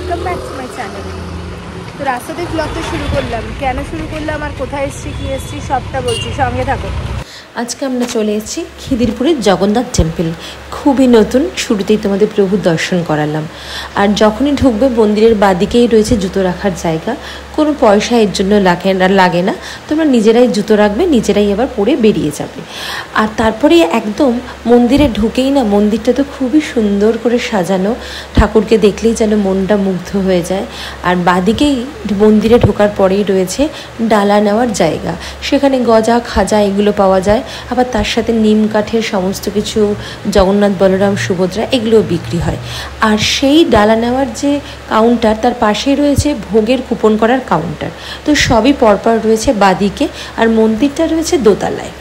Welcome back to my channel. তো রাস্তাতে ব্লগটা শুরু করলাম, কেন শুরু করলাম আর কোথায় এসেছি কী এসেছি সবটা বলছি, সঙ্গে থাকো। আজকে আমরা চলে এসেছি খিদিরপুরের জগন্নাথ টেম্পল। খুবই নতুন, শুরুতেই তোমাদের প্রভুর দর্শন করালাম। আর যখনই ঢুকবে মন্দিরের বাদিকেই রয়েছে জুতো রাখার জায়গা। কোনো পয়সা এর জন্য লাগে না, তোমরা নিজেরাই জুতো রাখবে, নিজেরাই আবার পরে বেরিয়ে যাবে। আর তারপরে একদম মন্দিরে ঢুকেই না, মন্দিরটা তো খুবই সুন্দর করে সাজানো, ঠাকুরকে দেখলেই যেন মনটা মুগ্ধ হয়ে যায়। আর বাদিকেই মন্দিরে ঢোকার পরেই রয়েছে ডালা নেওয়ার জায়গা, সেখানে গজা খাজা এগুলো পাওয়া যায়। আবার তার সাথে নিম কাঠের সমস্ত কিছু, জগন্নাথ বলরাম সুভদ্রা এগুলোও বিক্রি হয়। আর সেই ডালা নেওয়ার যে কাউন্টার, তার পাশেই রয়েছে ভোগের কুপন করার কাউন্টার। তো সবই পরপর রয়েছে বাদিকে, আর মন্দিরটা রয়েছে দোতলায়।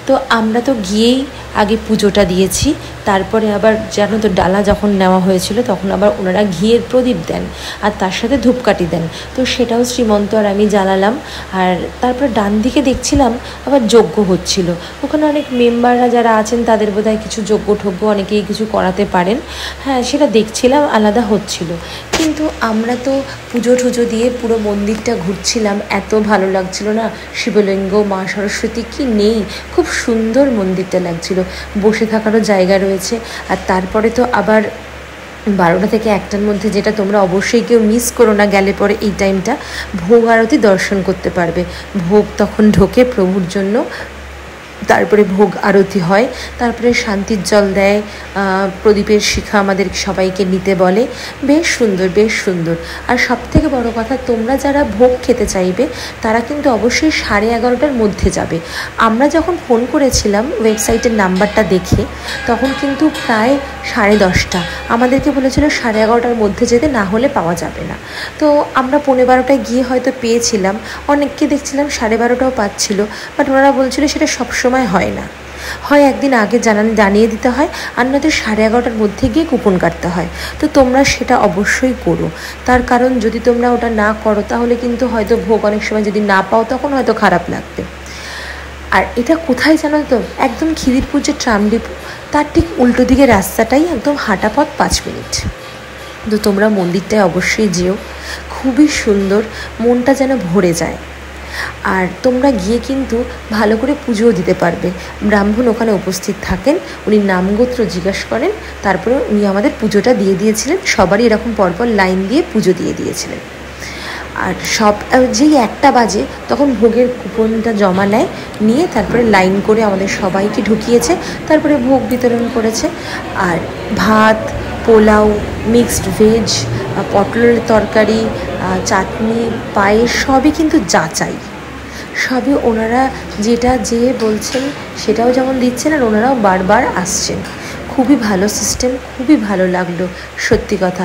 তো আমরা তো গিয়েই আগে পুজোটা দিয়েছি, তারপরে আবার জানো তো ডালা যখন নেওয়া হয়েছিল তখন আবার ওনারা ঘিয়ের প্রদীপ দেন আর তার সাথে ধূপকাঠি দেন। তো সেটাও শ্রীমন্ত আর আমি জ্বালালাম। আর তারপর ডান দিকে দেখছিলাম আবার যজ্ঞ হচ্ছিল। ওখানে অনেক মেম্বাররা যারা আছেন তাদের বোধহয় কিছু যজ্ঞ ঠজ্ঞ অনেকেই কিছু করাতে পারেন। হ্যাঁ, সেটা দেখছিলাম, আলাদা হচ্ছিল। কিন্তু আমরা তো পুজো টুজো দিয়ে পুরো মন্দিরটা ঘুরছিলাম, এত ভালো লাগছিল না। শিবলিঙ্গ, মা সরস্বতী কি নেই, খুব সুন্দর মন্দিরটা লাগছিল, বসে থাকারও জায়গা রয়েছে। আর তারপরে তো আবার 12টা থেকে 1টার মধ্যে, যেটা তোমরা অবশ্যই কেউ মিস করো না গেলে পরে, এই টাইমটা ভোগ আরতি দর্শন করতে পারবে। ভোগ তখন ঢোকে প্রভুর জন্য, তারপরে ভোগ আরতি হয়, তারপরে শান্তির জল দেয়, প্রদীপের শিখা আমাদের সবাইকে নিতে বলে। বেশ সুন্দর, বেশ সুন্দর। আর সবথেকে বড় কথা, তোমরা যারা ভোগ খেতে চাইবে তারা কিন্তু অবশ্যই 11:30টার মধ্যে যাবে। আমরা যখন ফোন করেছিলাম ওয়েবসাইটের নাম্বারটা দেখে, তখন কিন্তু প্রায় 10:30। আমাদেরকে বলেছিল 11:30টার মধ্যে যেতে, না হলে পাওয়া যাবে না। তো আমরা 11:15টায় গিয়ে হয়তো পেয়েছিলাম, অনেককে দেখছিলাম 12:30টাও পাচ্ছিল। বাট ওনারা বলছিল সেটা সবসময় হয় না, হয় একদিন আগে জানিয়ে দিতে হয়, আর নয়তো 11:30টার মধ্যে গিয়ে কুপন কাটতে হয়। তো তোমরা সেটা অবশ্যই করো, তার কারণ যদি তোমরা ওটা না করো তাহলে কিন্তু হয়তো ভোগ অনেক সময় যদি না পাও তখন হয়তো খারাপ লাগবে। আর এটা কোথায় জানো তো, একদম খিদিরপুর যে ট্রাম ডিপো, তার ঠিক উল্টো দিকে রাস্তাটাই, একদম হাঁটা পথ 5 মিনিট। তো তোমরা মন্দিরটায় অবশ্যই যেও, খুবই সুন্দর, মনটা যেন ভরে যায়। আর তোমরা গিয়ে কিন্তু ভালো করে পুজোও দিতে পারবে। ব্রাহ্মণ ওখানে উপস্থিত থাকেন, উনি নামগোত্র জিজ্ঞাসা করেন, তারপরে উনি আমাদের পুজোটা দিয়ে দিয়েছিলেন। সবারই এরকম পরপর লাইন দিয়ে পুজো দিয়ে দিয়েছিলেন। আর যেই 1টা বাজে তখন ভোগের কুপনটা জমা নেয়, নিয়ে তারপরে লাইন করে আমাদের সবাইকে ঢুকিয়েছে, তারপরে ভোগ বিতরণ করেছে। আর ভাত, পোলাও, মিক্সড ভেজ, পটলের তরকারি, চাটনি, পায়েস সবই কিন্তু যাচাই, সবই ওনারা যেটা যে বলছেন সেটাও যেমন দিচ্ছেন, আর ওনারাও বারবার আসছেন। খুবই ভালো সিস্টেম, খুবই ভালো লাগলো সত্যি কথা।